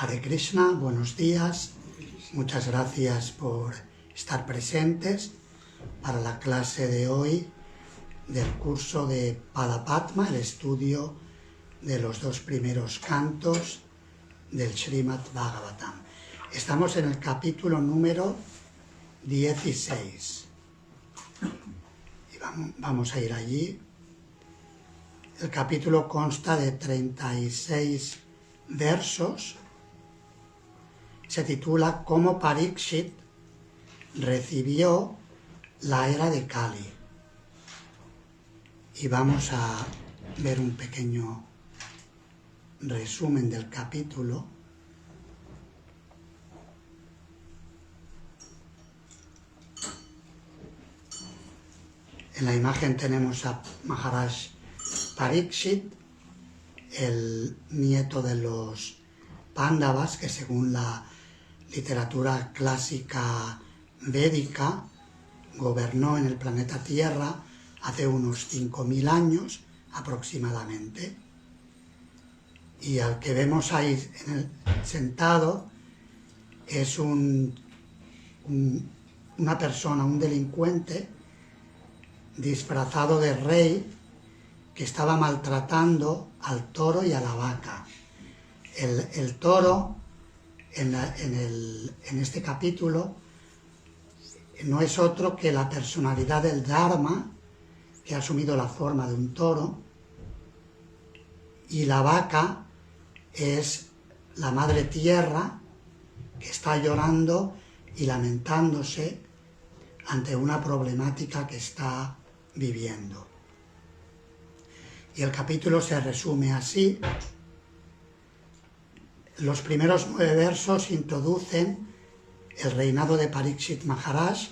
Hare Krishna, buenos días, muchas gracias por estar presentes para la clase de hoy del curso de Padapatma, el estudio de los 2 primeros cantos del Srimad Bhagavatam. Estamos en el capítulo número 16 y vamos a ir allí. El capítulo consta de 36 versos. Se titula Cómo Parikshit recibió la era de Kali. Y vamos a ver un pequeño resumen del capítulo. En la imagen tenemos a Maharaj Parikshit, el nieto de los Pándavas, que según la literatura clásica védica gobernó en el planeta Tierra hace unos 5.000 años aproximadamente. Y al que vemos ahí sentado es una persona, un delincuente disfrazado de rey que estaba maltratando al toro y a la vaca. El toro en este capítulo no es otro que la personalidad del Dharma, que ha asumido la forma de un toro, y la vaca es la madre tierra, que está llorando y lamentándose ante una problemática que está viviendo. Y el capítulo se resume así. Los primeros 9 versos introducen el reinado de Parikshit Maharaj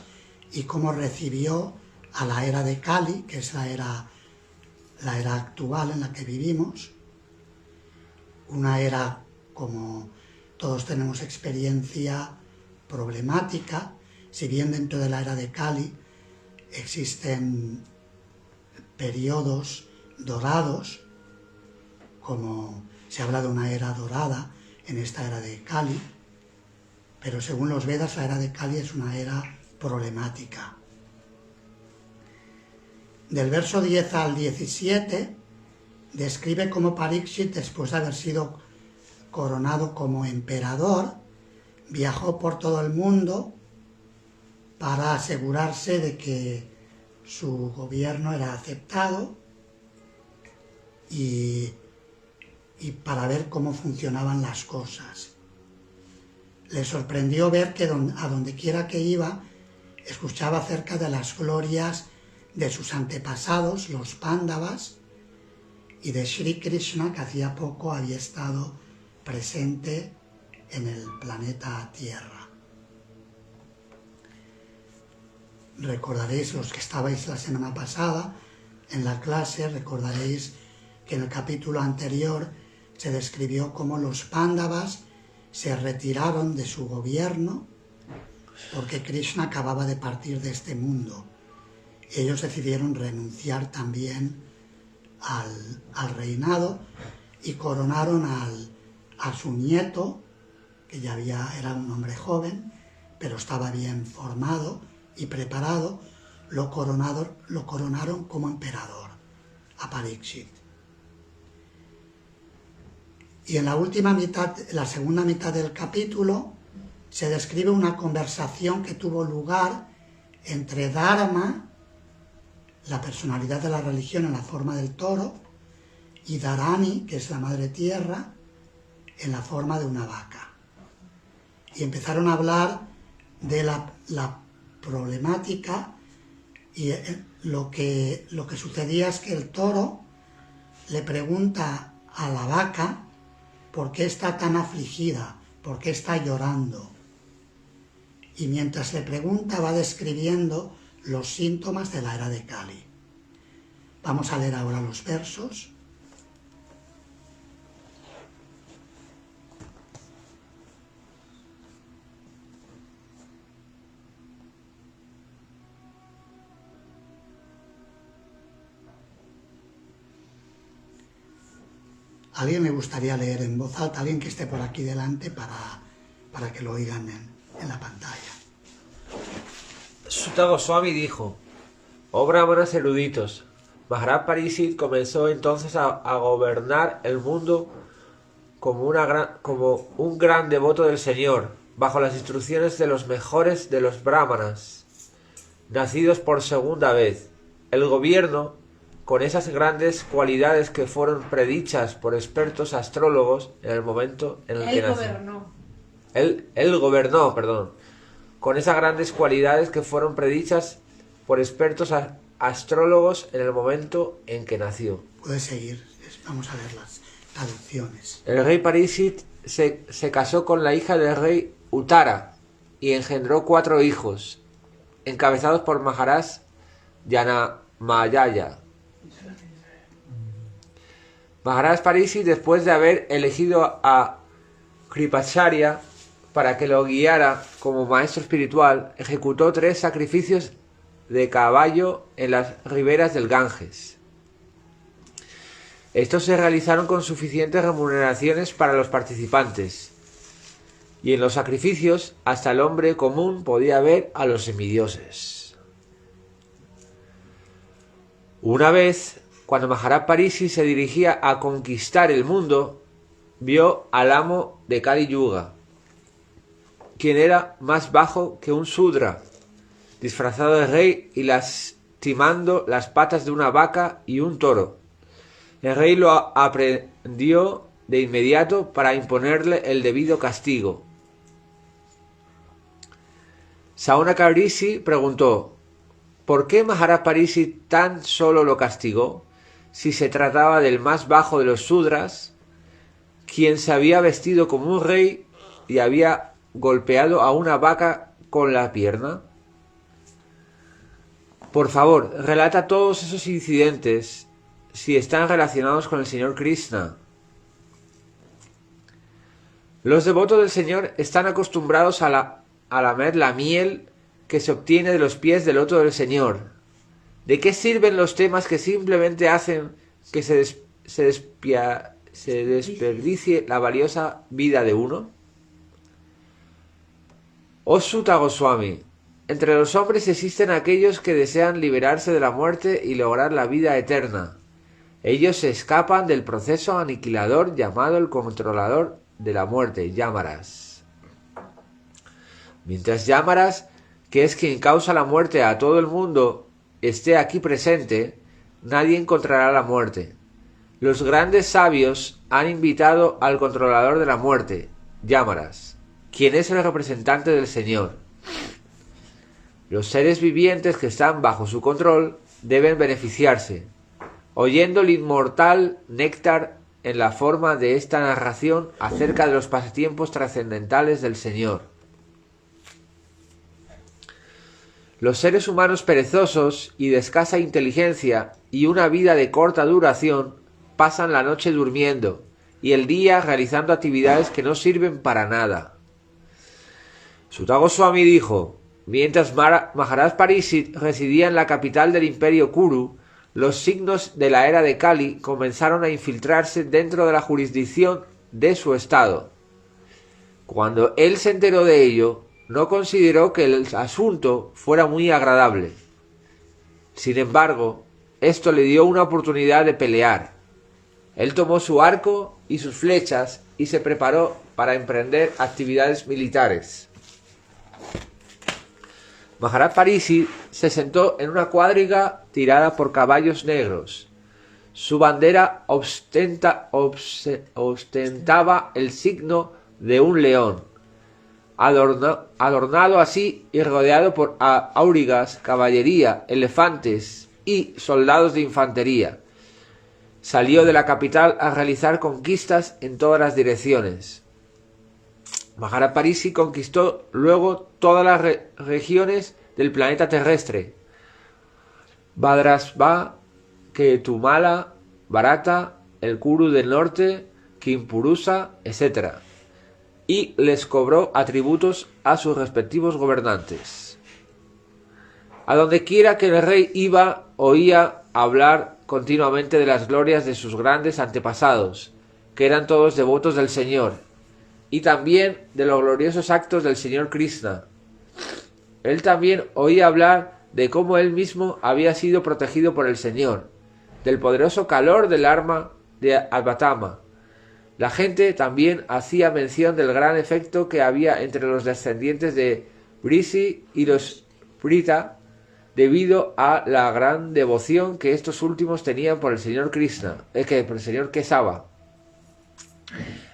y cómo recibió a la era de Kali, que es la era actual en la que vivimos. Una era, como todos tenemos experiencia, problemática, si bien dentro de la era de Kali existen periodos dorados, como se habla de una era dorada en esta era de Kali, pero según los Vedas la era de Kali es una era problemática. Del verso 10 al 17 describe cómo Parikshit, después de haber sido coronado como emperador, viajó por todo el mundo para asegurarse de que su gobierno era aceptado y para ver cómo funcionaban las cosas. Le sorprendió ver que a donde quiera que iba, escuchaba acerca de las glorias de sus antepasados, los Pándavas, y de Sri Krishna, que hacía poco había estado presente en el planeta Tierra. Recordaréis, los que estabais la semana pasada en la clase, recordaréis que en el capítulo anterior se describió cómo los Pándavas se retiraron de su gobierno porque Krishna acababa de partir de este mundo. Ellos decidieron renunciar también al reinado y coronaron a su nieto, que ya era un hombre joven, pero estaba bien formado y preparado, lo coronaron como emperador, a Parikshit. Y en la segunda mitad del capítulo, se describe una conversación que tuvo lugar entre Dharma, la personalidad de la religión en la forma del toro, y Dharani, que es la madre tierra, en la forma de una vaca. Y empezaron a hablar de la problemática, y lo que sucedía es que el toro le pregunta a la vaca por qué está tan afligida, por qué está llorando. Y mientras le pregunta va describiendo los síntomas de la era de Kali. Vamos a leer ahora los versos. alguien me gustaría leer en voz alta, alguien que esté por aquí delante para que lo oigan en la pantalla. Sutta Goswami dijo: oh brahmanas eruditos, Maharaj Pariksit comenzó entonces a gobernar el mundo como un gran devoto del Señor, bajo las instrucciones de los mejores de los brahmanas, nacidos por segunda vez. El gobierno, con esas grandes cualidades que fueron predichas por expertos astrólogos en el momento en el que nació. Él gobernó, con esas grandes cualidades que fueron predichas por expertos astrólogos en el momento en que nació. Puedes seguir, vamos a ver las traducciones. El rey Pariksit se casó con la hija del rey Uttara y engendró 4 hijos, encabezados por Maharaj Janamayaya. Maharaj Pariksit, después de haber elegido a Kripacharya para que lo guiara como maestro espiritual, ejecutó 3 sacrificios de caballo en las riberas del Ganges. Estos se realizaron con suficientes remuneraciones para los participantes, y en los sacrificios hasta el hombre común podía ver a los semidioses. Una vez, cuando Maharaj Pariksit se dirigía a conquistar el mundo, vio al amo de Kali Yuga, quien era más bajo que un Sudra, disfrazado de rey y lastimando las patas de una vaca y un toro. El rey lo aprehendió de inmediato para imponerle el debido castigo. Saunaka Rishi preguntó: ¿por qué Maharaj Pariksit tan solo lo castigó, si se trataba del más bajo de los Sudras, quien se había vestido como un rey y había golpeado a una vaca con la pierna? Por favor, relata todos esos incidentes si están relacionados con el Señor Krishna. Los devotos del Señor están acostumbrados a lamer la miel que se obtiene de los pies del loto del Señor. ¿De qué sirven los temas que simplemente hacen que se desperdicie la valiosa vida de uno? Oh Sutta Goswami, entre los hombres existen aquellos que desean liberarse de la muerte y lograr la vida eterna. Ellos se escapan del proceso aniquilador llamado el controlador de la muerte, Yamaras. Mientras Yamaras, que es quien causa la muerte a todo el mundo, esté aquí presente, nadie encontrará la muerte. Los grandes sabios han invitado al controlador de la muerte, Yamaras, quien es el representante del Señor. Los seres vivientes que están bajo su control deben beneficiarse, oyendo el inmortal néctar en la forma de esta narración acerca de los pasatiempos trascendentales del Señor. Los seres humanos perezosos y de escasa inteligencia y una vida de corta duración pasan la noche durmiendo y el día realizando actividades que no sirven para nada. Sutta Goswami dijo: mientras Maharaj Pariksit residía en la capital del imperio Kuru, los signos de la era de Kali comenzaron a infiltrarse dentro de la jurisdicción de su estado. Cuando él se enteró de ello, no consideró que el asunto fuera muy agradable. Sin embargo, esto le dio una oportunidad de pelear. Él tomó su arco y sus flechas y se preparó para emprender actividades militares. Maharaj Pariksit se sentó en una cuadriga tirada por caballos negros. Su bandera ostentaba el signo de un león, adornado así y rodeado por aurigas, caballería, elefantes y soldados de infantería. Salió de la capital a realizar conquistas en todas las direcciones. Maharaj Pariksit conquistó luego todas las regiones del planeta terrestre: Bhadrasva, Ketumala, Bharata, el Kuru del norte, Kimpurusa, etc. Y les cobró atributos a sus respectivos gobernantes. A donde quiera que el rey iba, oía hablar continuamente de las glorias de sus grandes antepasados, que eran todos devotos del Señor, y también de los gloriosos actos del Señor Krishna. Él también oía hablar de cómo él mismo había sido protegido por el Señor, del poderoso calor del arma de Advatama. La gente también hacía mención del gran efecto que había entre los descendientes de Brisi y los Prita, debido a la gran devoción que estos últimos tenían por el Señor Krishna, por el Señor Kesava.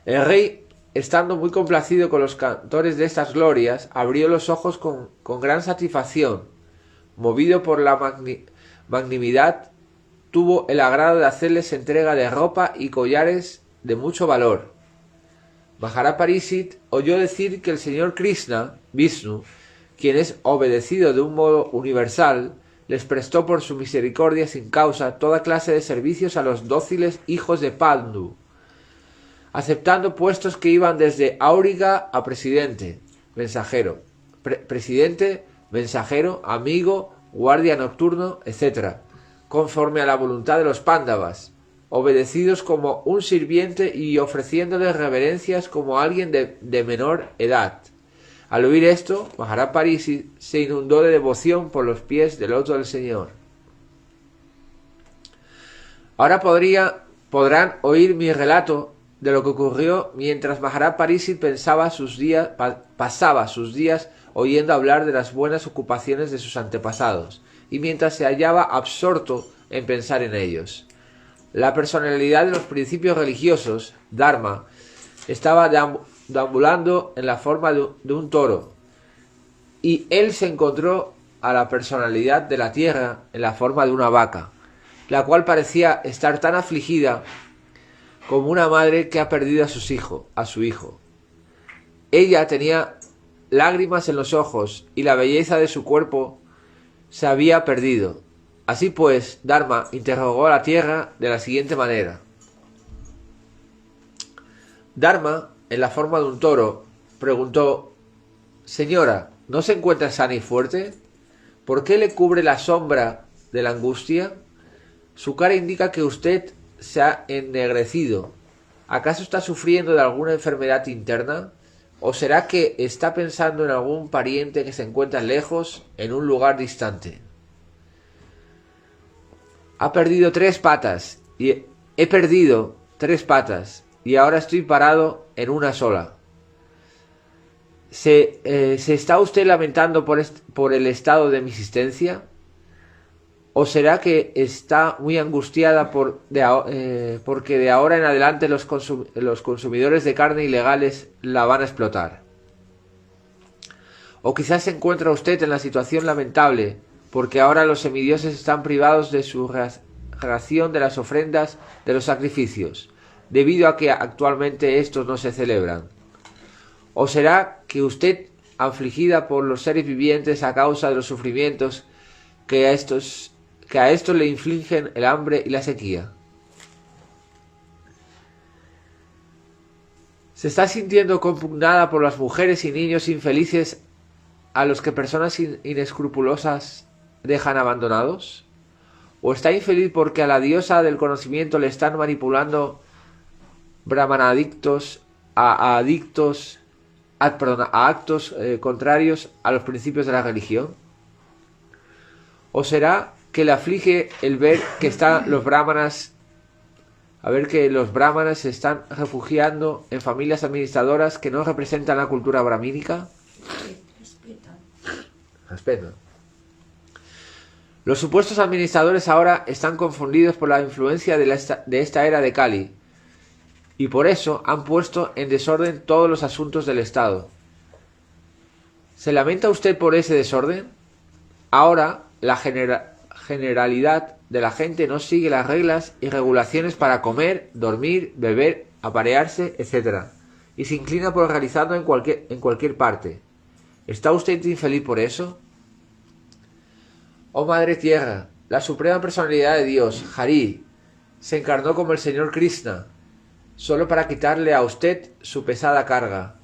El rey, estando muy complacido con los cantores de estas glorias, abrió los ojos con gran satisfacción. Movido por la magnanimidad, tuvo el agrado de hacerles entrega de ropa y collares de mucho valor. Maharaj Pariksit oyó decir que el Señor Krishna, Vishnu, quien es obedecido de un modo universal, les prestó por su misericordia sin causa toda clase de servicios a los dóciles hijos de Pandu, aceptando puestos que iban desde áuriga a presidente, mensajero, presidente, mensajero, amigo, guardia nocturno, etc., conforme a la voluntad de los Pándavas, obedecidos como un sirviente y ofreciéndoles reverencias como alguien de menor edad. Al oír esto, Maharaj Pariksit se inundó de devoción por los pies del loto del Señor. Ahora podrán oír mi relato de lo que ocurrió mientras Maharaj Pariksit pasaba sus días oyendo hablar de las buenas ocupaciones de sus antepasados, y mientras se hallaba absorto en pensar en ellos. La personalidad de los principios religiosos, Dharma, estaba deambulando en la forma de un toro, y él se encontró a la personalidad de la tierra en la forma de una vaca, la cual parecía estar tan afligida como una madre que ha perdido a su hijo. Ella tenía lágrimas en los ojos y la belleza de su cuerpo se había perdido. Así pues, Dharma interrogó a la tierra de la siguiente manera. Dharma, en la forma de un toro, preguntó: Señora, ¿no se encuentra sana y fuerte? ¿Por qué le cubre la sombra de la angustia? Su cara indica que usted se ha ennegrecido. ¿Acaso está sufriendo de alguna enfermedad interna? ¿O será que está pensando en algún pariente que se encuentra lejos, en un lugar distante? He perdido 3 patas y ahora estoy parado en una sola. ¿Se está usted lamentando por el estado de mi existencia? ¿O será que está muy angustiada porque de ahora en adelante los consumidores de carne ilegales la van a explotar? ¿O quizás se encuentra usted en la situación lamentable porque ahora los semidioses están privados de su ración de las ofrendas de los sacrificios, debido a que actualmente estos no se celebran? ¿O será que usted, afligida por los seres vivientes a causa de los sufrimientos que a estos le infligen el hambre y la sequía? ¿Se está sintiendo compugnada por las mujeres y niños infelices a los que personas inescrupulosas dejan abandonados? ¿O está infeliz porque a la diosa del conocimiento le están manipulando brahmanadictos a actos contrarios a los principios de la religión? ¿O será que le aflige el ver que los brahmanas se están refugiando en familias administradoras que no representan la cultura brahmínica? Respeto. Los supuestos administradores ahora están confundidos por la influencia de esta era de Kali, y por eso han puesto en desorden todos los asuntos del Estado. ¿Se lamenta usted por ese desorden? Ahora la generalidad de la gente no sigue las reglas y regulaciones para comer, dormir, beber, aparearse, etc., y se inclina por realizarlo en cualquier parte. ¿Está usted infeliz por eso? Oh Madre Tierra, la suprema personalidad de Dios, Hari, se encarnó como el Señor Krishna, solo para quitarle a usted su pesada carga.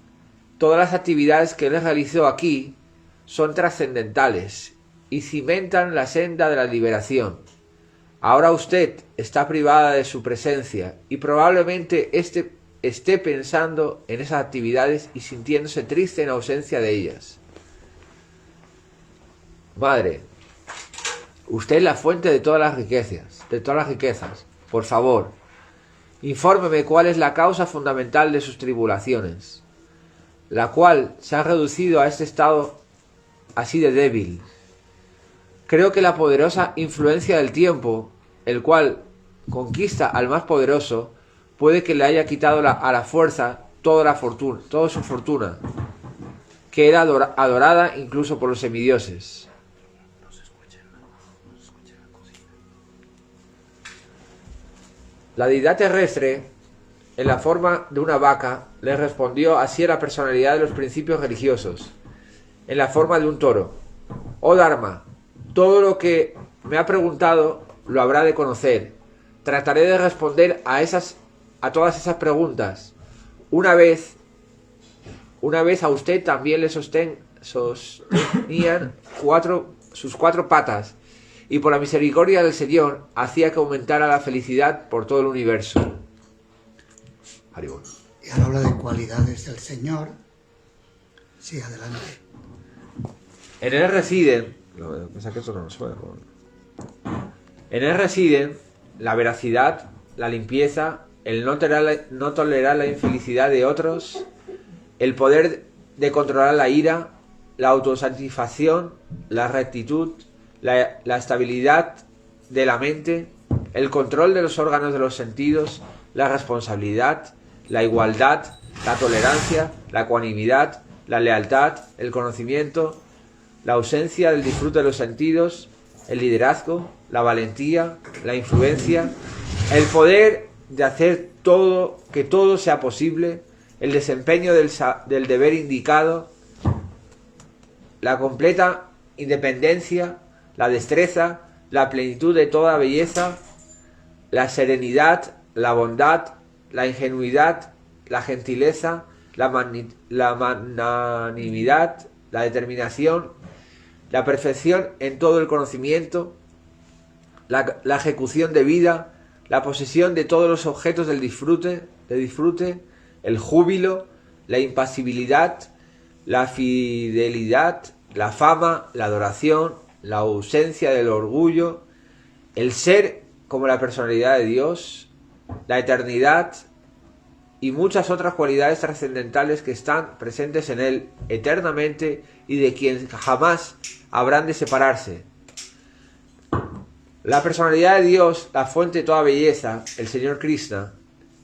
Todas las actividades que él realizó aquí son trascendentales y cimentan la senda de la liberación. Ahora usted está privada de su presencia y probablemente esté pensando en esas actividades y sintiéndose triste en ausencia de ellas. Madre, usted es la fuente de todas las riquezas. Por favor, infórmeme cuál es la causa fundamental de sus tribulaciones, la cual se ha reducido a este estado así de débil. Creo que la poderosa influencia del tiempo, el cual conquista al más poderoso, puede que le haya quitado a la fuerza toda su fortuna, que era adorada incluso por los semidioses. La deidad terrestre, en la forma de una vaca, le respondió así a la personalidad de los principios religiosos, en la forma de un toro. Oh Dharma, todo lo que me ha preguntado lo habrá de conocer. Trataré de responder a todas esas preguntas. Una vez a usted también le sostenían sus cuatro patas, y por la misericordia del Señor hacía que aumentara la felicidad por todo el universo. Haribol. Y ahora habla de cualidades del Señor. Sí, adelante. En él residen la veracidad, la limpieza, el no tolerar la infelicidad de otros, el poder de controlar la ira, la autosatisfacción, la rectitud, la estabilidad de la mente, el control de los órganos de los sentidos, la responsabilidad, la igualdad, la tolerancia, la ecuanimidad, la lealtad, el conocimiento, la ausencia del disfrute de los sentidos, el liderazgo, la valentía, la influencia, el poder de hacer que todo sea posible, el desempeño del deber indicado, la completa independencia, la destreza, la plenitud de toda belleza, la serenidad, la bondad, la ingenuidad, la gentileza, la magnanimidad, la determinación, la perfección en todo el conocimiento, la ejecución de vida, la posesión de todos los objetos del disfrute, el júbilo, la impasibilidad, la fidelidad, la fama, la adoración, la ausencia del orgullo, el ser como la personalidad de Dios, la eternidad y muchas otras cualidades trascendentales que están presentes en él eternamente y de quien jamás habrán de separarse. La personalidad de Dios, la fuente de toda belleza, el Señor Krishna,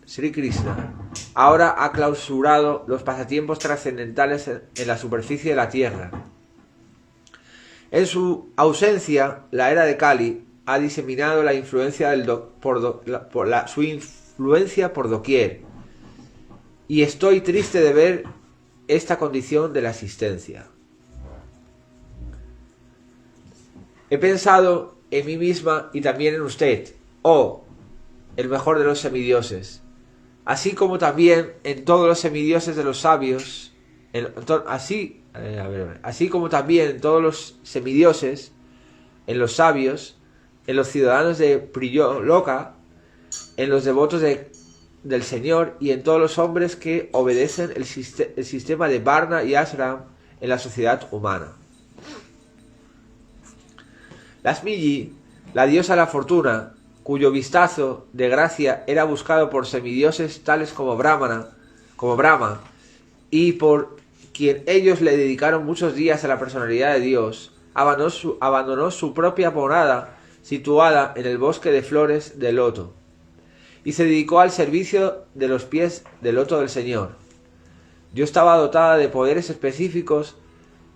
Sri Krishna, ahora ha clausurado los pasatiempos trascendentales en la superficie de la tierra. En su ausencia, la era de Kali ha diseminado la influencia su influencia por doquier, y estoy triste de ver esta condición de la existencia. He pensado en mí misma y también en usted, oh, el mejor de los semidioses, así como también en todos los semidioses de los sabios, así como también en todos los semidioses, en los sabios, en los ciudadanos de Priyoloka, en los devotos del Señor y en todos los hombres que obedecen el sistema de Varna y Ashram en la sociedad humana. Lasmiji, la diosa de la fortuna, cuyo vistazo de gracia era buscado por semidioses tales como Brahma, y por quien ellos le dedicaron muchos días a la personalidad de Dios, abandonó su propia morada situada en el bosque de flores de loto, y se dedicó al servicio de los pies del loto del Señor. Yo estaba dotada de poderes específicos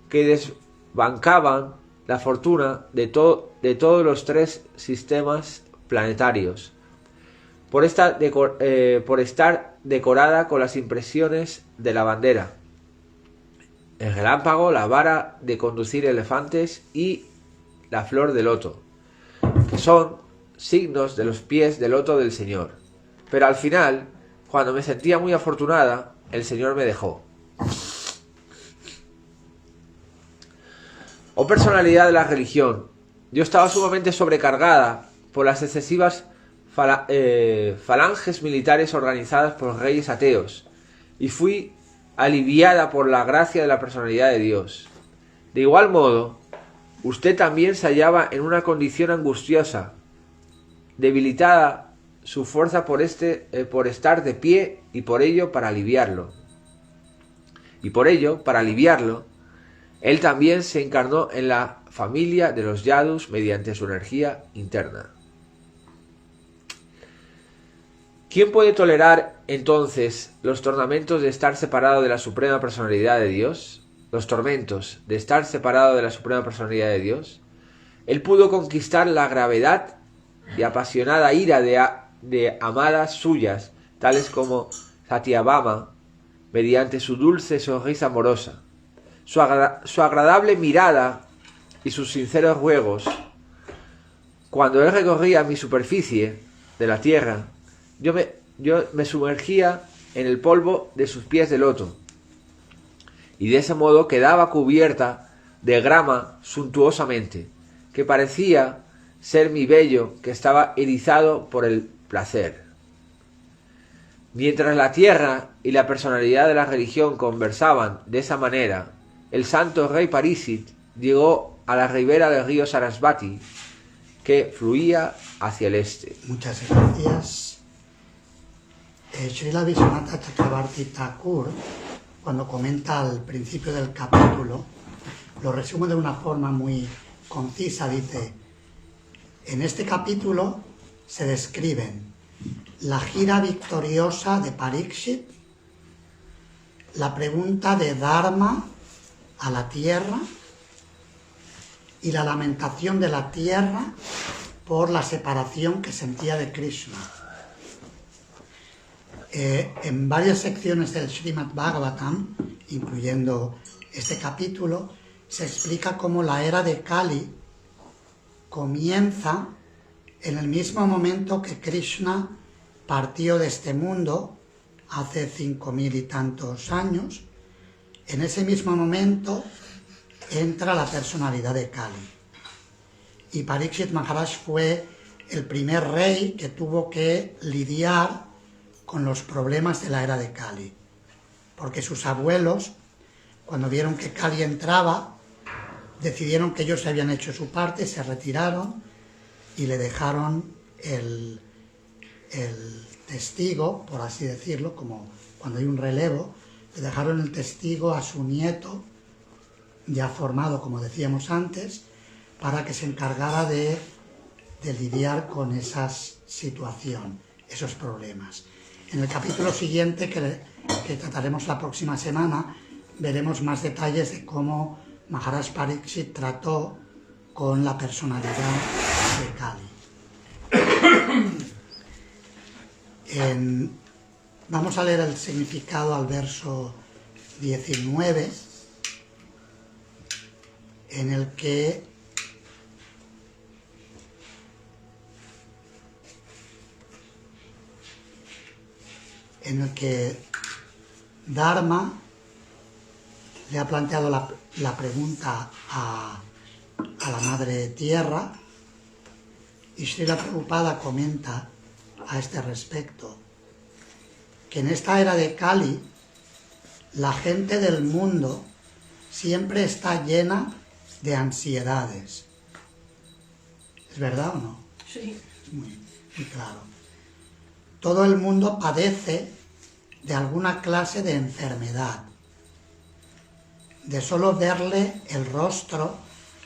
que desbancaban la fortuna de todos los tres sistemas planetarios, por estar decorada con las impresiones de la bandera, el relámpago, la vara de conducir elefantes y la flor de loto, que son signos de los pies del loto del Señor. Pero al final, cuando me sentía muy afortunada, el Señor me dejó. Oh personalidad de la religión, yo estaba sumamente sobrecargada por las excesivas falanges militares organizadas por reyes ateos, y fui aliviada por la gracia de la personalidad de Dios. De igual modo, usted también se hallaba en una condición angustiosa, debilitada su fuerza por estar de pie, y por ello, para aliviarlo, él también se encarnó en la familia de los Yadus mediante su energía interna. ¿Quién puede tolerar, entonces, los tormentos de estar separado de la Suprema Personalidad de Dios? Los tormentos de estar separado de la Suprema Personalidad de Dios. Él pudo conquistar la gravedad y apasionada ira de amadas suyas, tales como Satyabhama, mediante su dulce sonrisa amorosa, su agradable mirada y sus sinceros ruegos. Cuando él recorría mi superficie de la tierra, yo me sumergía en el polvo de sus pies de loto, y de ese modo quedaba cubierta de grama suntuosamente, que parecía ser mi vello que estaba erizado por el placer. Mientras la tierra y la personalidad de la religión conversaban de esa manera, el santo rey Parikshit llegó a la ribera del río Sarasvati, que fluía hacia el este. Muchas gracias. Srila Vishwanath Chakravarti Thakur, cuando comenta al principio del capítulo, lo resume de una forma muy concisa. Dice: en este capítulo se describen la gira victoriosa de Parikshit, la pregunta de Dharma a la tierra y la lamentación de la tierra por la separación que sentía de Krishna. En varias secciones del Srimad Bhagavatam, incluyendo este capítulo, se explica cómo la era de Kali comienza en el mismo momento que Krishna partió de este mundo hace 5000 y tantos años. En ese mismo momento entra la personalidad de Kali. Y Parikshit Maharaj fue el primer rey que tuvo que lidiar con los problemas de la era de Kali, porque sus abuelos, cuando vieron que Kali entraba, decidieron que ellos habían hecho su parte, se retiraron y le dejaron el testigo, por así decirlo, como cuando hay un relevo, le dejaron el testigo a su nieto, ya formado, como decíamos antes, para que se encargara de lidiar con esa situación, esos problemas. En el capítulo siguiente, que trataremos la próxima semana, veremos más detalles de cómo Maharaj Parikshit trató con la personalidad de Kali. Vamos a leer el significado al verso 19, en el que Dharma le ha planteado la pregunta a la Madre Tierra, y Srila Prabhupada comenta a este respecto que en esta era de Kali la gente del mundo siempre está llena de ansiedades. ¿Es verdad o no? Sí. Es muy claro. Todo el mundo padece de alguna clase de enfermedad. De solo verle el rostro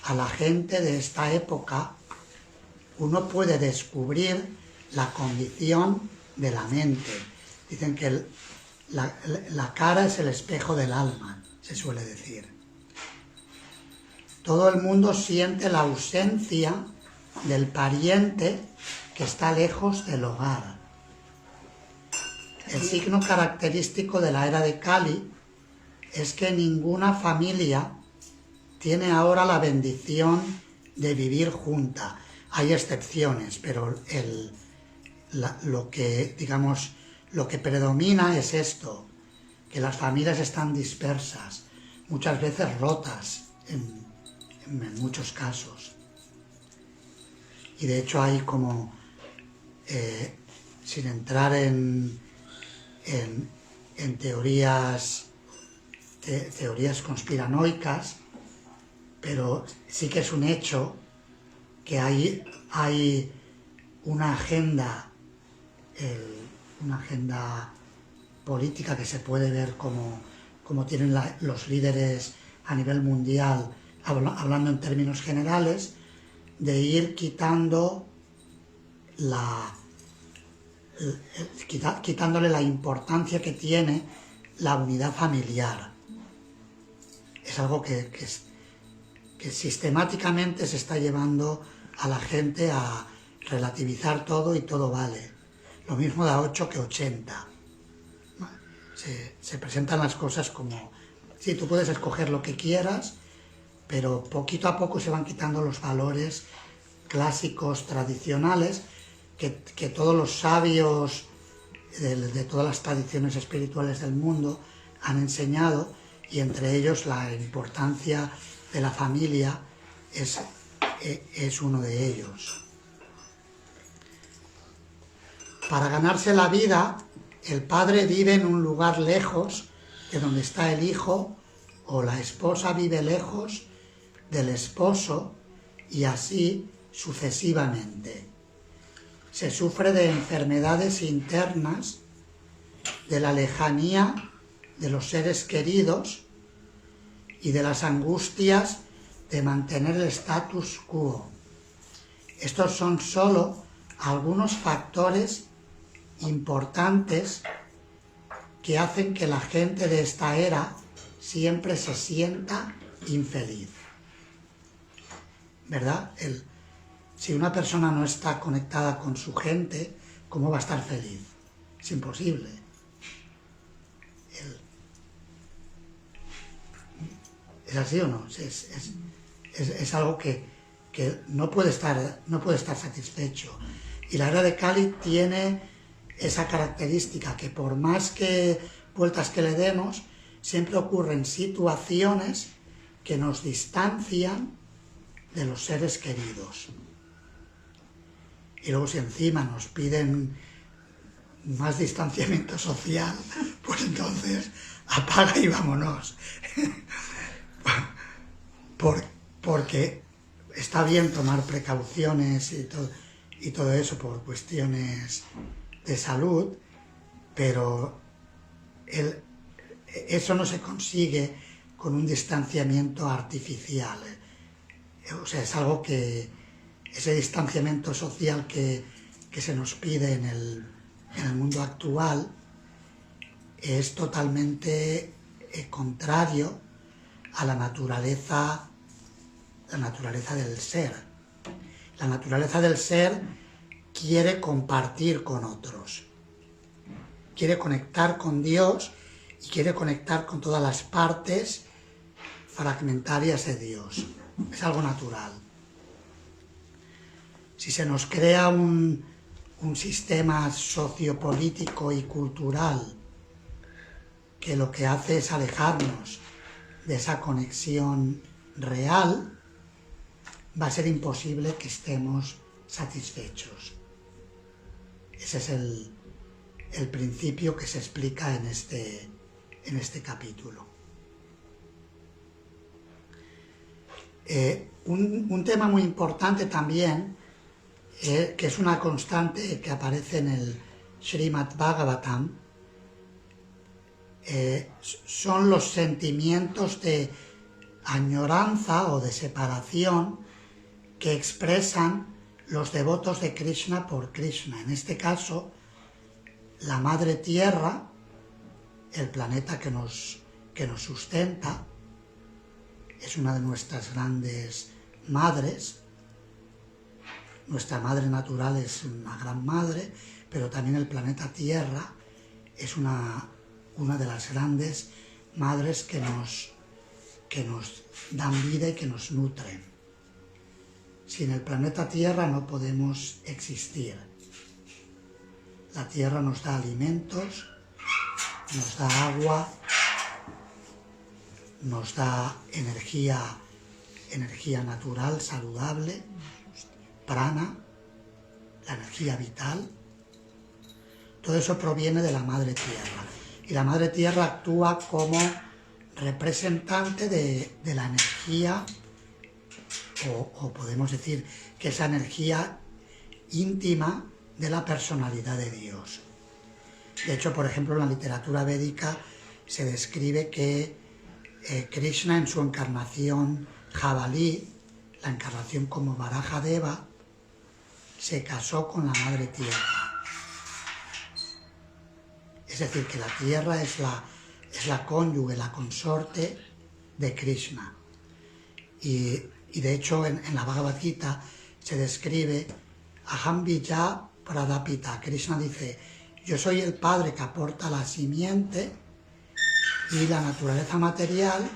a la gente de esta época, uno puede descubrir la condición de la mente. Dicen que la cara es el espejo del alma, se suele decir. Todo el mundo siente la ausencia del pariente que está lejos del hogar. El signo característico de la era de Kali es que ninguna familia tiene ahora la bendición de vivir junta. Hay excepciones, pero lo que predomina es esto, que las familias están dispersas, muchas veces rotas en muchos casos. y de hecho hay como, sin entrar en teorías conspiranoicas, pero sí que es un hecho que hay una agenda política que se puede ver como tienen los líderes a nivel mundial, hablando en términos generales, de ir quitándole la importancia que tiene la unidad familiar. Es algo que sistemáticamente se está llevando a la gente a relativizar todo y todo vale. Lo mismo da 8 que 80. Se presentan las cosas como, sí, tú puedes escoger lo que quieras, pero poquito a poco se van quitando los valores clásicos, tradicionales, que todos los sabios de todas las tradiciones espirituales del mundo han enseñado, y entre ellos la importancia de la familia es uno de ellos. Para ganarse la vida, el padre vive en un lugar lejos de donde está el hijo, o la esposa vive lejos del esposo, y así sucesivamente. Se sufre de enfermedades internas, de la lejanía de los seres queridos y de las angustias de mantener el status quo. Estos son solo algunos factores importantes que hacen que la gente de esta era siempre se sienta infeliz. ¿Verdad? Si una persona no está conectada con su gente, ¿cómo va a estar feliz? Es imposible. ¿Es así o no? Es algo que no puede estar satisfecho. Y la era de Kali tiene esa característica, que por más que vueltas que le demos, siempre ocurren situaciones que nos distancian de los seres queridos. Y luego, si encima nos piden más distanciamiento social, pues entonces apaga y vámonos. Porque está bien tomar precauciones y todo eso por cuestiones de salud, pero eso no se consigue con un distanciamiento artificial. O sea, es algo que ese distanciamiento social que se nos pide en el mundo actual es totalmente contrario a la naturaleza del ser. La naturaleza del ser quiere compartir con otros, quiere conectar con Dios y quiere conectar con todas las partes fragmentarias de Dios. Es algo natural. Si se nos crea un sistema sociopolítico y cultural que lo que hace es alejarnos de esa conexión real, va a ser imposible que estemos satisfechos. Ese es el principio que se explica en este capítulo. Un tema muy importante también, que es una constante que aparece en el Srimad Bhagavatam, son los sentimientos de añoranza o de separación que expresan los devotos de Krishna por Krishna. En este caso, la Madre Tierra, el planeta que nos sustenta, es una de nuestras grandes madres. Nuestra madre natural es una gran madre, pero también el planeta Tierra es una de las grandes madres que nos dan vida y que nos nutren. Sin el planeta Tierra no podemos existir. La Tierra nos da alimentos, nos da agua, nos da energía natural, saludable, prana, la energía vital. Todo eso proviene de la Madre Tierra. Y la Madre Tierra actúa como representante de la energía, o podemos decir que esa energía íntima de la personalidad de Dios. De hecho, por ejemplo, en la literatura védica se describe que Krishna en su encarnación jabalí, la encarnación como Varajadeva, se casó con la Madre Tierra. Es decir, que la Tierra es la cónyuge, la consorte de Krishna. Y de hecho en la Bhagavad Gita se describe Aham Bija Pradapita. Krishna dice, yo soy el padre que aporta la simiente y la naturaleza material,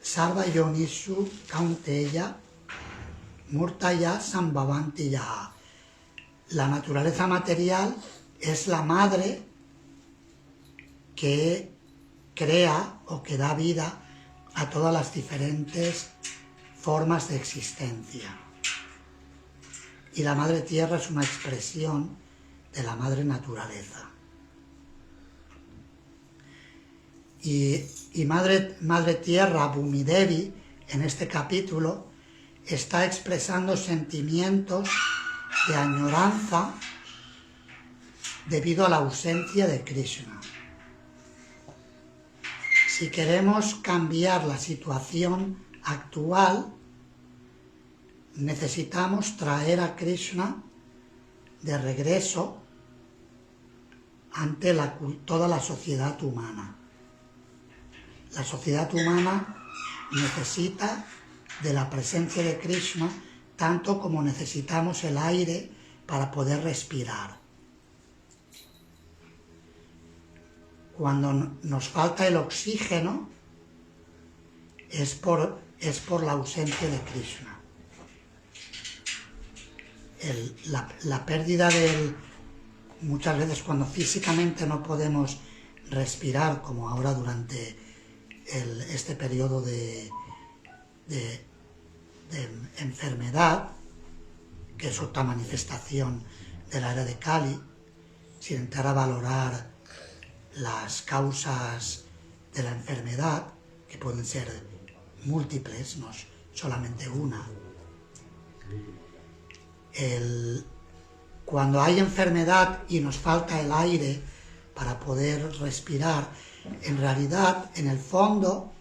Sarva Yonishu Kaunteya Murtaya Sambhavanti Yaha. La naturaleza material es la madre que crea o que da vida a todas las diferentes formas de existencia. Y la Madre Tierra es una expresión de la Madre Naturaleza. Y Madre Tierra, Bhumidevi, en este capítulo, está expresando sentimientos de añoranza debido a la ausencia de Krishna. Si queremos cambiar la situación actual, necesitamos traer a Krishna de regreso ante toda la sociedad humana. La sociedad humana necesita de la presencia de Krishna tanto como necesitamos el aire para poder respirar. Cuando nos falta el oxígeno es por la ausencia de Krishna. La pérdida muchas veces cuando físicamente no podemos respirar, como ahora durante este periodo de enfermedad, que es otra manifestación de la era de Kali, sin entrar a valorar las causas de la enfermedad, que pueden ser múltiples, no solamente una. Cuando hay enfermedad y nos falta el aire para poder respirar, en realidad, en el fondo,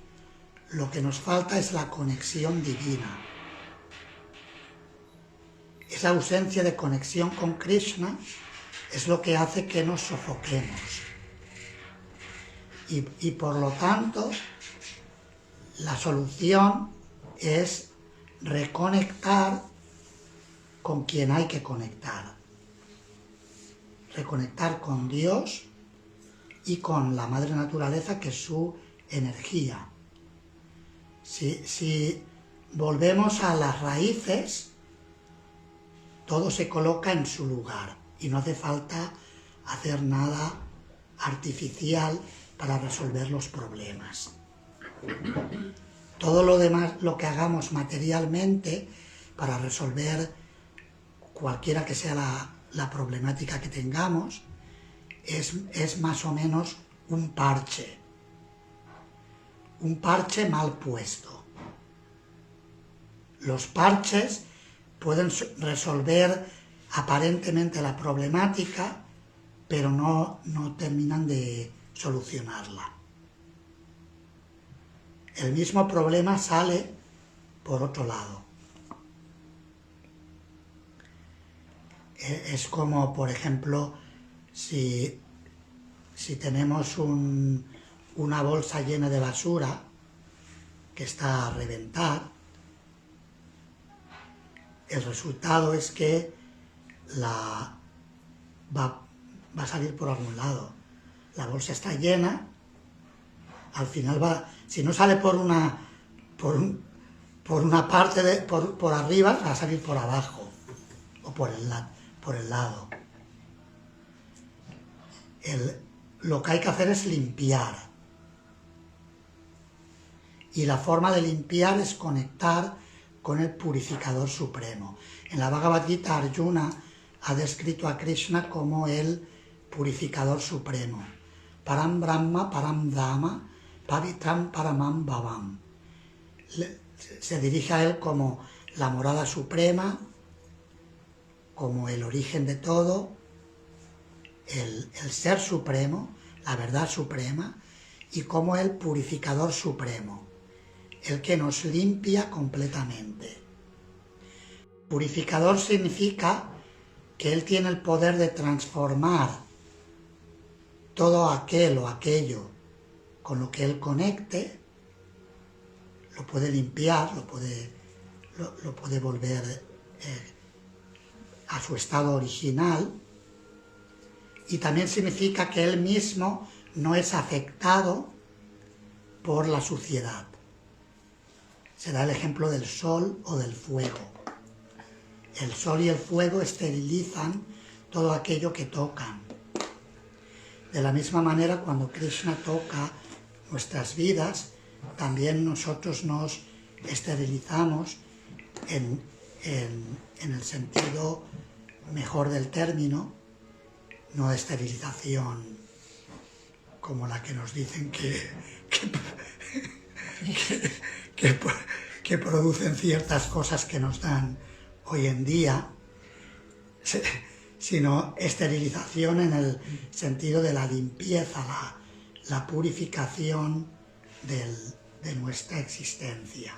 lo que nos falta es la conexión divina. Esa ausencia de conexión con Krishna es lo que hace que nos sofoquemos. Y por lo tanto, la solución es reconectar con quien hay que conectar. Reconectar con Dios y con la Madre Naturaleza, que es su energía. Si volvemos a las raíces, todo se coloca en su lugar y no hace falta hacer nada artificial para resolver los problemas. Todo lo demás, lo que hagamos materialmente para resolver cualquiera que sea la problemática que tengamos, es más o menos un parche mal puesto. Los parches pueden resolver aparentemente la problemática, pero no terminan de solucionarla. El mismo problema sale por otro lado. Es como, por ejemplo, si tenemos una bolsa llena de basura que está a reventar, el resultado es que va a salir por algún lado. La bolsa está llena, al final si no sale por una parte, por arriba, va a salir por abajo o por el lado. Lo que hay que hacer es limpiar. Y la forma de limpiar es conectar con el purificador supremo. En la Bhagavad Gita, Arjuna ha descrito a Krishna como el purificador supremo. Param Brahma, Param Dhamma, Pavitram Paramam Bhavam. Se dirige a él como la morada suprema, como el origen de todo, el ser supremo, la verdad suprema, y como el purificador supremo, el que nos limpia completamente. Purificador significa que él tiene el poder de transformar todo aquel o aquello con lo que él conecte, lo puede limpiar, lo puede volver a su estado original, y también significa que él mismo no es afectado por la suciedad. Se da el ejemplo del sol o del fuego. El sol y el fuego esterilizan todo aquello que tocan. De la misma manera, cuando Krishna toca nuestras vidas, también nosotros nos esterilizamos en el sentido mejor del término, no de esterilización como la que nos dicen que producen ciertas cosas que nos dan hoy en día, sino esterilización en el sentido de la limpieza, la purificación de nuestra existencia.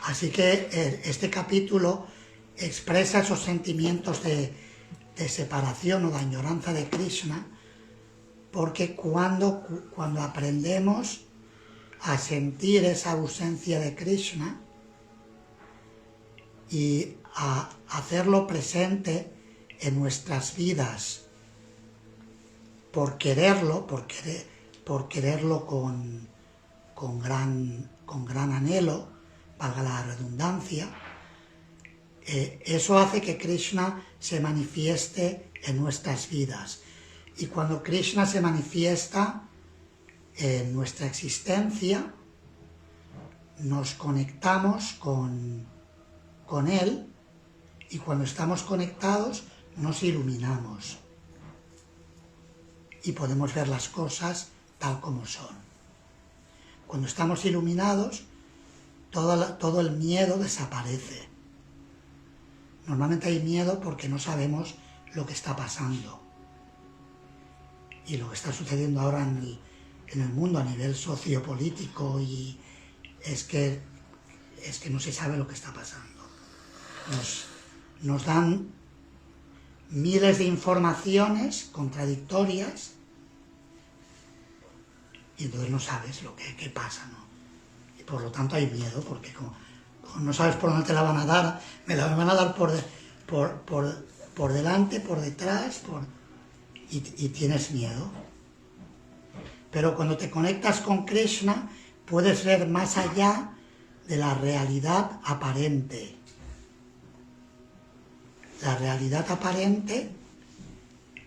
Así que este capítulo expresa esos sentimientos de separación o de añoranza de Krishna, porque cuando aprendemos a sentir esa ausencia de Krishna y a hacerlo presente en nuestras vidas por quererlo con gran anhelo, valga la redundancia, eso hace que Krishna se manifieste en nuestras vidas. Y cuando Krishna se manifiesta en nuestra existencia, nos conectamos con Él, y cuando estamos conectados nos iluminamos y podemos ver las cosas tal como son. Cuando estamos iluminados, todo el miedo desaparece. Normalmente hay miedo porque no sabemos lo que está pasando. Y lo que está sucediendo ahora en el mundo a nivel sociopolítico es que no se sabe lo que está pasando. Nos dan miles de informaciones contradictorias y entonces no sabes qué pasa, ¿no? Y por lo tanto hay miedo, porque como no sabes por dónde te la van a dar, me la van a dar por delante, por detrás, y tienes miedo. Pero cuando te conectas con Krishna, puedes ver más allá de la realidad aparente. La realidad aparente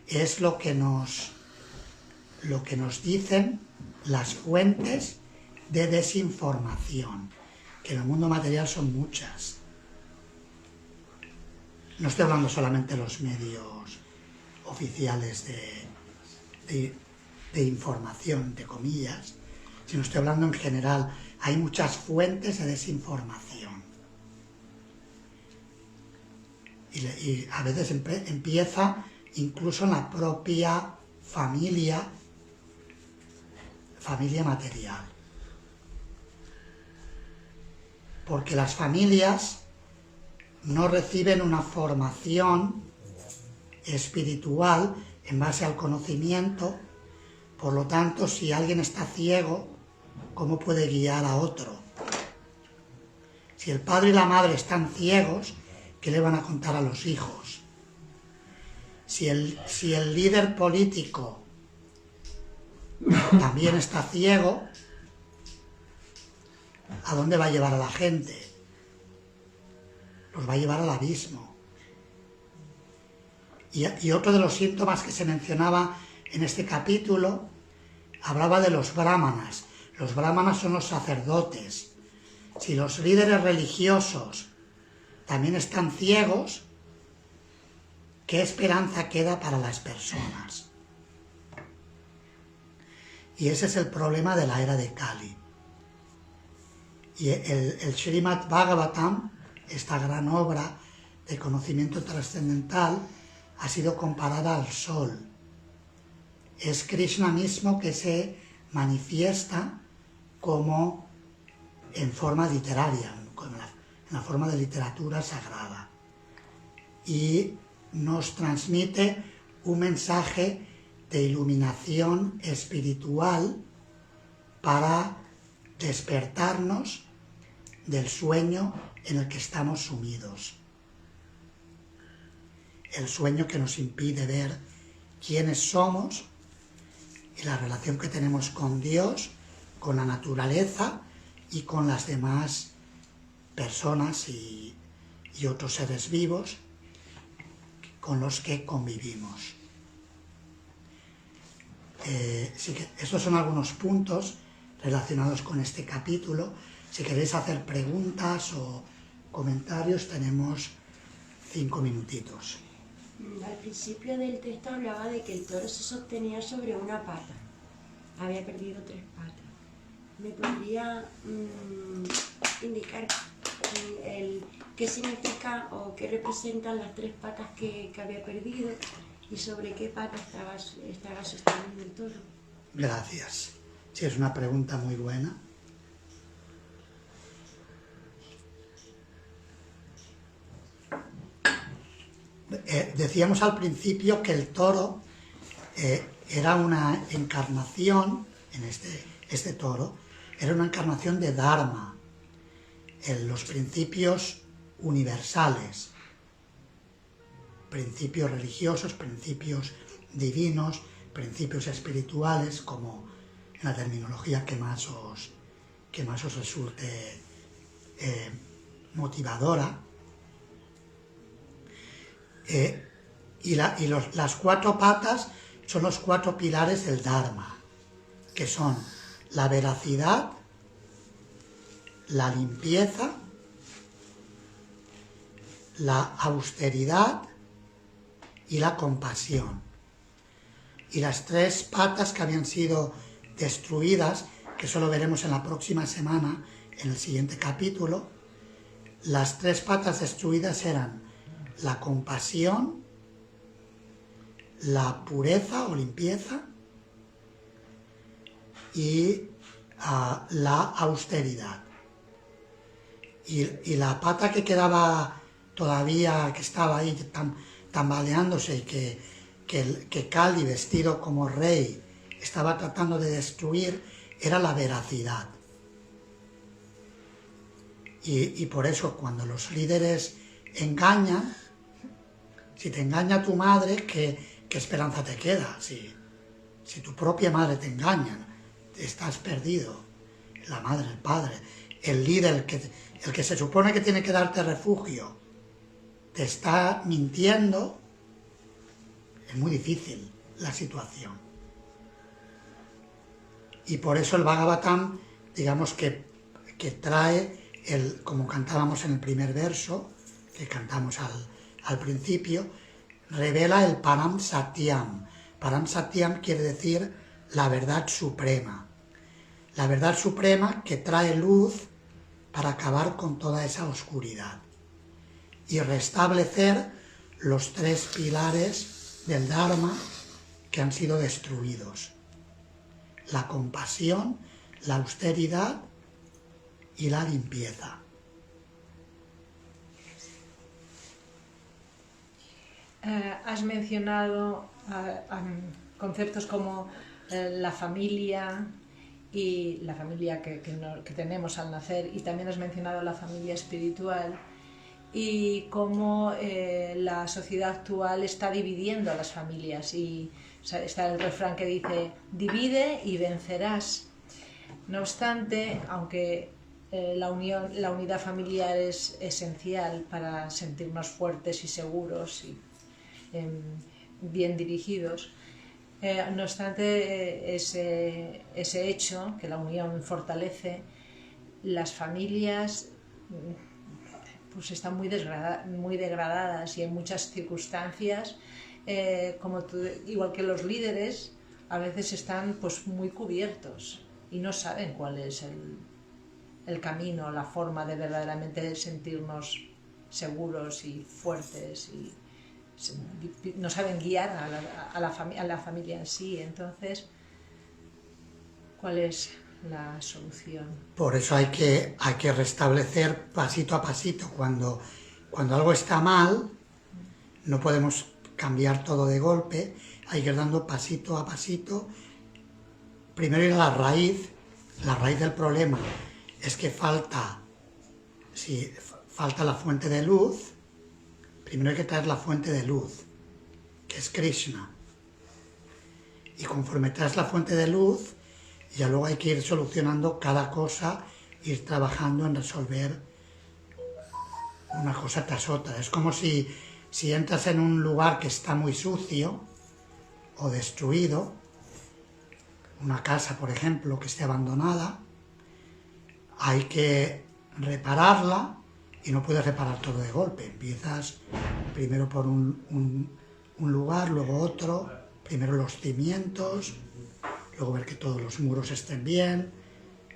es lo que nos dicen las fuentes de desinformación, que en el mundo material son muchas. No estoy hablando solamente de los medios oficiales de información, entre comillas, sino estoy hablando en general. Hay muchas fuentes de desinformación. Y a veces empieza incluso en la propia familia material. Porque las familias no reciben una formación espiritual en base al conocimiento. Por lo tanto, si alguien está ciego, ¿cómo puede guiar a otro? Si el padre y la madre están ciegos, ¿qué le van a contar a los hijos? Si el líder político también está ciego, ¿a dónde va a llevar a la gente? Los va a llevar al abismo. Y otro de los síntomas que se mencionaba en este capítulo hablaba de los brahmanas. Los brahmanas son los sacerdotes. Si los líderes religiosos también están ciegos, ¿qué esperanza queda para las personas? Y ese es el problema de la era de Kali. Y el Srimad Bhagavatam, esta gran obra de conocimiento trascendental, ha sido comparada al sol. Es Krishna mismo que se manifiesta como en forma literaria, en la forma de literatura sagrada. Y nos transmite un mensaje de iluminación espiritual para despertarnos del sueño en el que estamos sumidos. El sueño que nos impide ver quiénes somos y la relación que tenemos con Dios, con la naturaleza y con las demás personas y otros seres vivos con los que convivimos. Sí que estos son algunos puntos relacionados con este capítulo. Si queréis hacer preguntas o comentarios, tenemos 5 minutitos. Al principio del texto hablaba de que el toro se sostenía sobre una pata. Había perdido 3 patas. ¿Me podría indicar qué significa o qué representan las 3 patas que había perdido y sobre qué pata estaba sosteniendo el toro? Gracias. Sí, es una pregunta muy buena. Decíamos al principio que el toro era una encarnación, en este toro, era una encarnación de Dharma, en los principios universales, principios religiosos, principios divinos, principios espirituales, como en la terminología que más os resulte motivadora. Y las 4 patas son los 4 pilares del Dharma, que son la veracidad, la limpieza, la austeridad y la compasión. Y las 3 patas que habían sido destruidas, que solo veremos en la próxima semana, en el siguiente capítulo, las 3 patas destruidas eran la compasión, la pureza o limpieza y la austeridad. Y la pata que quedaba todavía, que estaba ahí tambaleándose y que Kali, vestido como rey, estaba tratando de destruir, era la veracidad. Y por eso cuando los líderes engañan, si te engaña tu madre, ¿qué esperanza te queda? Si tu propia madre te engaña, estás perdido. La madre, el padre, el líder, el que se supone que tiene que darte refugio, te está mintiendo, es muy difícil la situación. Y por eso el Bhagavatam, digamos que trae, como cantábamos en el primer verso, que cantamos al principio, revela el Param Satyam. Param Satyam quiere decir la verdad suprema. La verdad suprema que trae luz para acabar con toda esa oscuridad y restablecer los 3 pilares del Dharma que han sido destruidos: la compasión, la austeridad y la limpieza. Has mencionado conceptos como la familia y la familia que tenemos al nacer, y también has mencionado la familia espiritual y cómo la sociedad actual está dividiendo a las familias, y está el refrán que dice divide y vencerás. No obstante, aunque la unidad familiar es esencial para sentirnos fuertes y seguros y bien dirigidos, no obstante ese hecho, que la unión fortalece, las familias pues están muy degradadas y en muchas circunstancias, igual que los líderes, a veces están pues muy cubiertos y no saben cuál es el camino, la forma de verdaderamente sentirnos seguros y fuertes, y no saben guiar a la familia en sí. Entonces, ¿cuál es la solución? Por eso hay que restablecer pasito a pasito. Cuando algo está mal, no podemos cambiar todo de golpe, hay que ir dando pasito a pasito. Primero ir a la raíz del problema es que falta la fuente de luz. Primero hay que traer la fuente de luz, que es Krishna. Y conforme traes la fuente de luz, ya luego hay que ir solucionando cada cosa, ir trabajando en resolver una cosa tras otra. Es como si entras en un lugar que está muy sucio o destruido, una casa, por ejemplo, que esté abandonada, hay que repararla y no puedes reparar todo de golpe. Empiezas primero por un lugar, luego otro, primero los cimientos, luego ver que todos los muros estén bien,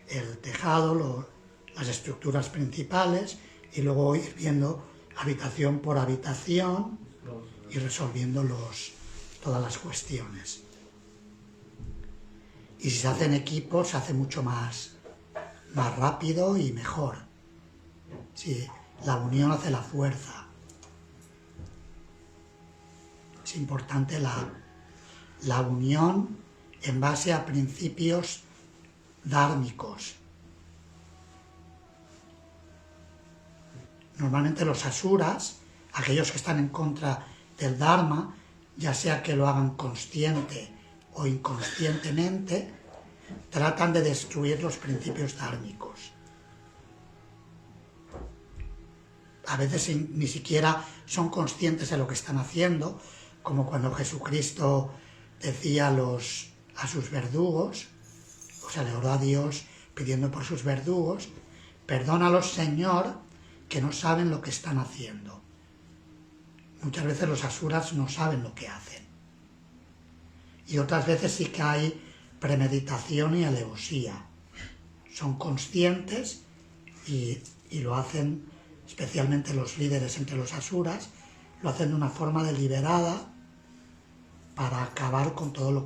el tejado, las estructuras principales, y luego ir viendo habitación por habitación y resolviendo todas las cuestiones. Y si se hace en equipo, se hace mucho más rápido y mejor. Sí, la unión hace la fuerza. Es importante la unión en base a principios dármicos. Normalmente los asuras, aquellos que están en contra del Dharma, ya sea que lo hagan consciente o inconscientemente, tratan de destruir los principios dármicos. A veces ni siquiera son conscientes de lo que están haciendo, como cuando Jesucristo decía a sus verdugos, o sea, le oró a Dios pidiendo por sus verdugos: perdónalos, Señor, que no saben lo que están haciendo. Muchas veces los asuras no saben lo que hacen. Y otras veces sí que hay premeditación y alevosía. Son conscientes y lo hacen, especialmente los líderes entre los asuras, lo hacen de una forma deliberada para acabar con todo lo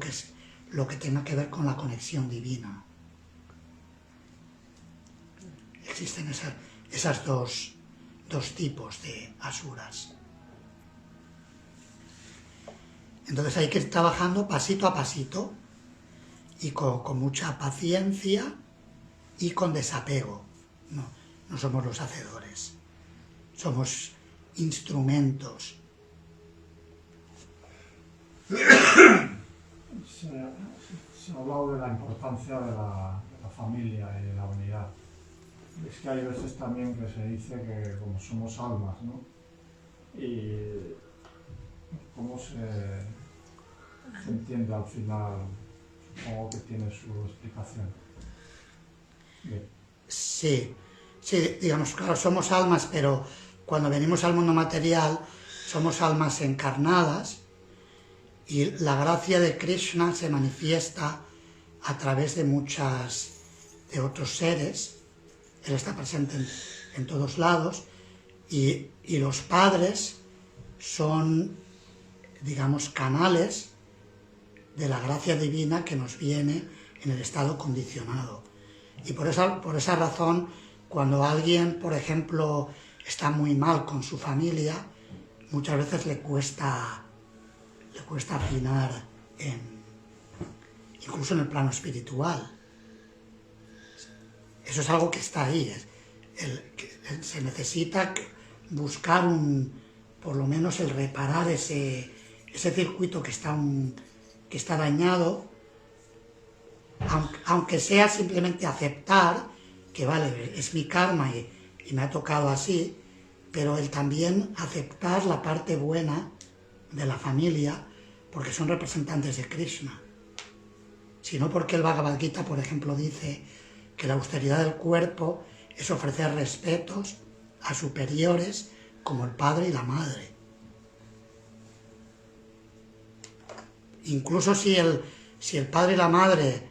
que tenga que ver con la conexión divina. Existen esas dos tipos de asuras. Entonces hay que ir trabajando pasito a pasito y con mucha paciencia y con desapego. No somos los hacedores, somos instrumentos. Se ha hablado de la importancia de la familia y de la unidad. Es que hay veces también que se dice que como somos almas, ¿no? Y cómo se entiende al final, supongo que tiene su explicación. Bien. Sí, digamos, claro, somos almas, pero cuando venimos al mundo material somos almas encarnadas y la gracia de Krishna se manifiesta a través de otros seres. Él está presente en todos lados y los padres son, digamos, canales de la gracia divina que nos viene en el estado condicionado. Y por esa razón, cuando alguien, por ejemplo, está muy mal con su familia, muchas veces le cuesta afinar incluso en el plano espiritual. Eso es algo que está ahí. Se necesita buscar por lo menos el reparar ese circuito que está dañado, aunque sea simplemente aceptar que vale, es mi karma y me ha tocado así, pero el también aceptar la parte buena de la familia, porque son representantes de Krishna. Sino porque el Bhagavad Gita, por ejemplo, dice que la austeridad del cuerpo es ofrecer respetos a superiores como el padre y la madre. Incluso si el padre y la madre,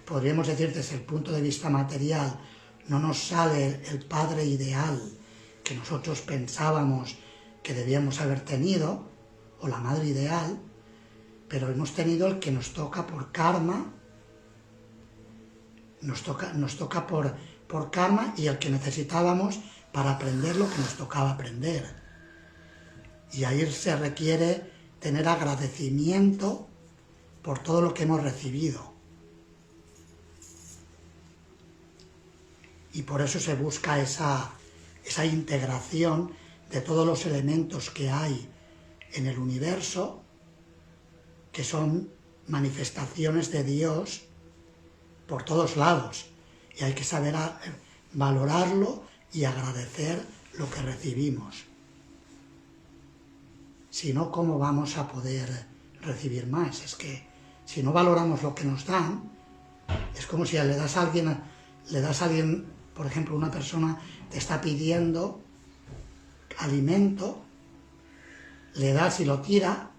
podríamos decir desde el punto de vista material, no nos sale el padre ideal que nosotros pensábamos que debíamos haber tenido, o la madre ideal, pero hemos tenido el que nos toca por karma, nos toca por karma, y el que necesitábamos para aprender lo que nos tocaba aprender. Y ahí se requiere tener agradecimiento por todo lo que hemos recibido. Y por eso se busca esa integración de todos los elementos que hay en el universo, que son manifestaciones de Dios por todos lados. Y hay que saber valorarlo y agradecer lo que recibimos. Si no, ¿cómo vamos a poder recibir más? Es que si no valoramos lo que nos dan, es como si le das a alguien, por ejemplo, una persona te está pidiendo alimento, le das y lo tira,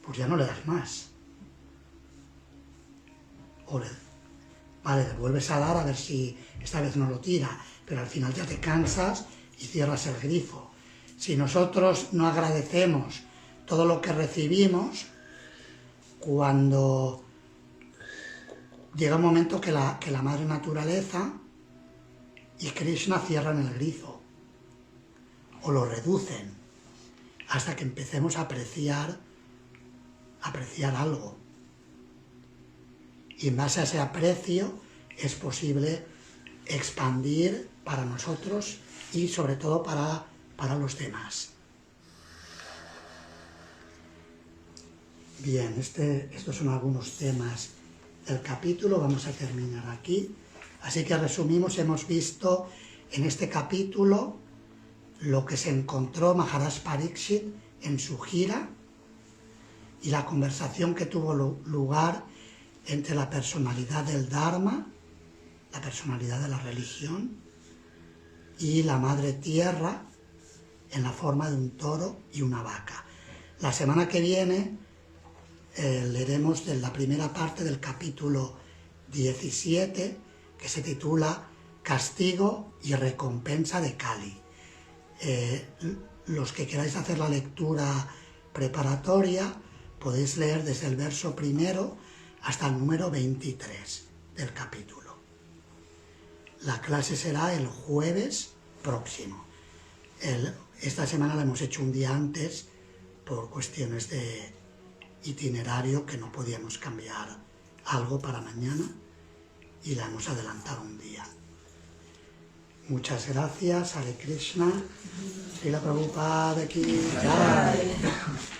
pues ya no le das más. O le vuelves a dar a ver si esta vez no lo tira, pero al final ya te cansas y cierras el grifo. Si nosotros no agradecemos todo lo que recibimos, cuando llega un momento que la madre naturaleza y Krishna cierran el grifo o lo reducen hasta que empecemos a apreciar algo. Y en base a ese aprecio es posible expandir para nosotros y sobre todo para los demás. Bien, estos son algunos temas del capítulo, vamos a terminar aquí. Así que resumimos, hemos visto en este capítulo lo que se encontró Maharaj Pariksit en su gira y la conversación que tuvo lugar entre la personalidad del Dharma, la personalidad de la religión, y la Madre Tierra en la forma de un toro y una vaca. La semana que viene leeremos de la primera parte del capítulo 17, que se titula Castigo y recompensa de Kali. Los que queráis hacer la lectura preparatoria podéis leer desde el verso primero hasta el número 23 del capítulo. La clase será el jueves próximo. Esta semana la hemos hecho un día antes por cuestiones de itinerario, que no podíamos cambiar algo para mañana, y la hemos adelantado un día. Muchas gracias, Hare Krishna, Srila Prabhupada ki Jai.